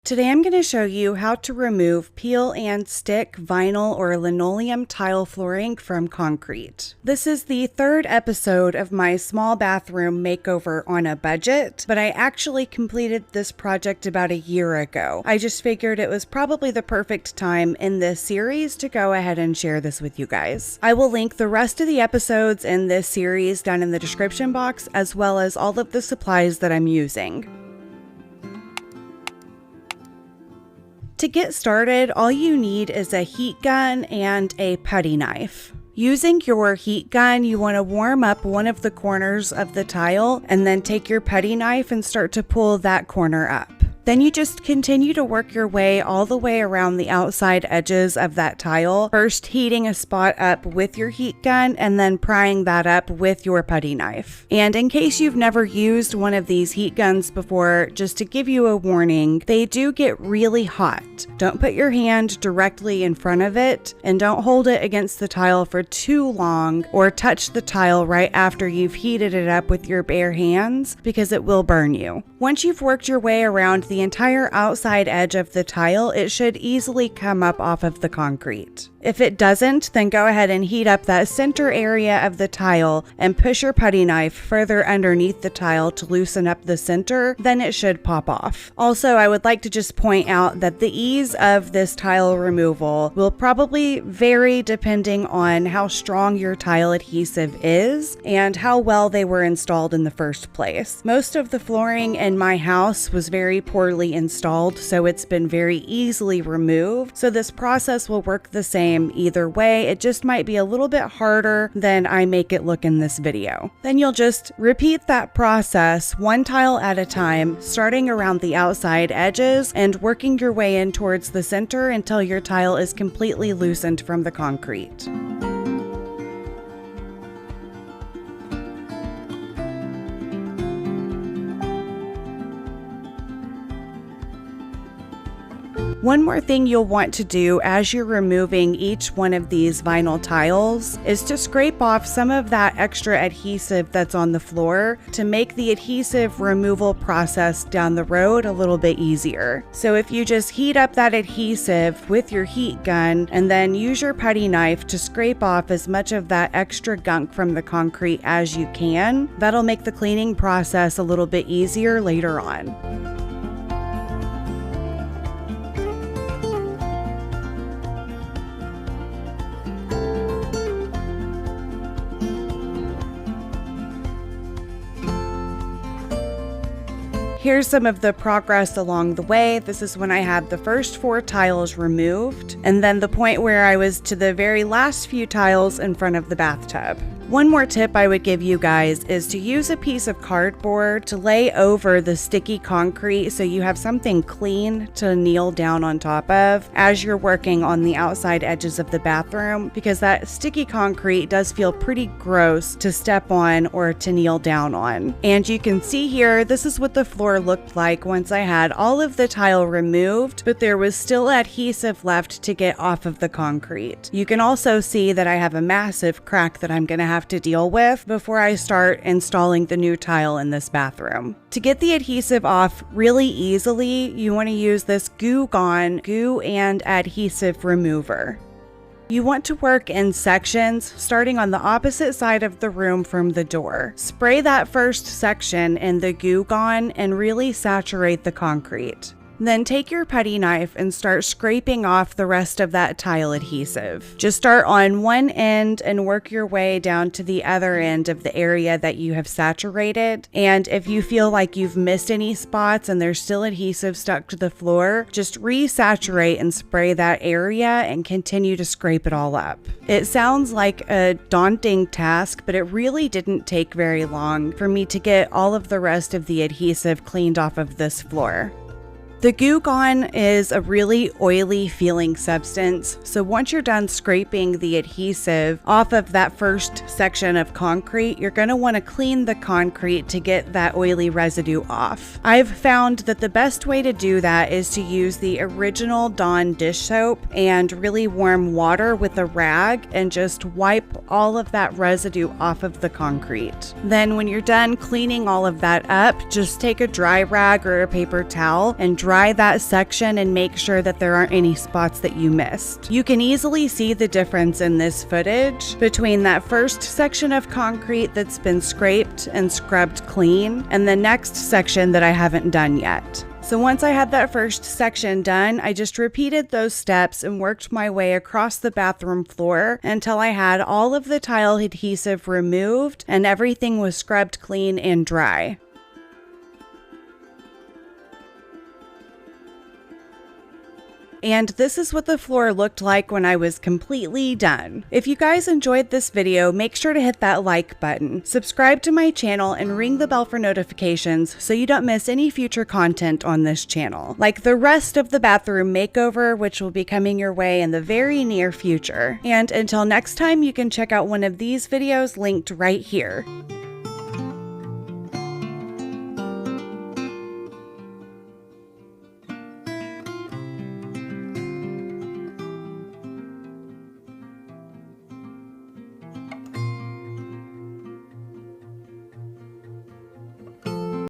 Today I'm going to show you how to remove peel and stick vinyl or linoleum tile flooring from concrete. This is the third episode of my small bathroom makeover on a budget, but I actually completed this project about a year ago. I just figured it was probably the perfect time in this series to go ahead and share this with you guys. I will link the rest of the episodes in this series down in the description box, as well as all of the supplies that I'm using. To get started, all you need is a heat gun and a putty knife. Using your heat gun, you want to warm up one of the corners of the tile and then take your putty knife and start to pull that corner up. Then you just continue to work your way all the way around the outside edges of that tile, first heating a spot up with your heat gun and then prying that up with your putty knife. And in case you've never used one of these heat guns before, just to give you a warning, they do get really hot. Don't put your hand directly in front of it and don't hold it against the tile for too long or touch the tile right after you've heated it up with your bare hands because it will burn you. Once you've worked your way around the entire outside edge of the tile, it should easily come up off of the concrete. If it doesn't, then go ahead and heat up that center area of the tile and push your putty knife further underneath the tile to loosen up the center, then it should pop off. Also, I would like to just point out that the ease of this tile removal will probably vary depending on how strong your tile adhesive is and how well they were installed in the first place. Most of the flooring in my house was very poorly installed, so it's been very easily removed. So this process will work the same either way. It just might be a little bit harder than I make it look in this video. Then you'll just repeat that process one tile at a time, starting around the outside edges and working your way in towards the center until your tile is completely loosened from the concrete. One more thing you'll want to do as you're removing each one of these vinyl tiles is to scrape off some of that extra adhesive that's on the floor to make the adhesive removal process down the road a little bit easier. So if you just heat up that adhesive with your heat gun and then use your putty knife to scrape off as much of that extra gunk from the concrete as you can, that'll make the cleaning process a little bit easier later on. Here's some of the progress along the way. This is when I had the first 4 tiles removed, and then the point where I was to the very last few tiles in front of the bathtub. One more tip I would give you guys is to use a piece of cardboard to lay over the sticky concrete so you have something clean to kneel down on top of as you're working on the outside edges of the bathroom, because that sticky concrete does feel pretty gross to step on or to kneel down on. And you can see here, this is what the floor looked like once I had all of the tile removed, but there was still adhesive left to get off of the concrete. You can also see that I have a massive crack that I'm going to have to deal with before I start installing the new tile in this bathroom. To get the adhesive off really easily, you want to use this Goo Gone glue and adhesive remover. You want to work in sections, starting on the opposite side of the room from the door. Spray that first section in the Goo Gone and really saturate the concrete. Then take your putty knife and start scraping off the rest of that tile adhesive. Just start on one end and work your way down to the other end of the area that you have saturated. And if you feel like you've missed any spots and there's still adhesive stuck to the floor, just resaturate and spray that area and continue to scrape it all up. It sounds like a daunting task, but it really didn't take very long for me to get all of the rest of the adhesive cleaned off of this floor. The Goo Gone is a really oily feeling substance, so once you're done scraping the adhesive off of that first section of concrete, you're going to want to clean the concrete to get that oily residue off. I've found that the best way to do that is to use the original Dawn dish soap and really warm water with a rag and just wipe all of that residue off of the concrete. Then when you're done cleaning all of that up, just take a dry rag or a paper towel and dry dry that section and make sure that there aren't any spots that you missed. You can easily see the difference in this footage between that first section of concrete that's been scraped and scrubbed clean and the next section that I haven't done yet. So once I had that first section done, I just repeated those steps and worked my way across the bathroom floor until I had all of the tile adhesive removed and everything was scrubbed clean and dry. And this is what the floor looked like when I was completely done. If you guys enjoyed this video, make sure to hit that like button, subscribe to my channel, and ring the bell for notifications so you don't miss any future content on this channel, like the rest of the bathroom makeover, which will be coming your way in the very near future. And until next time, you can check out one of these videos linked right here.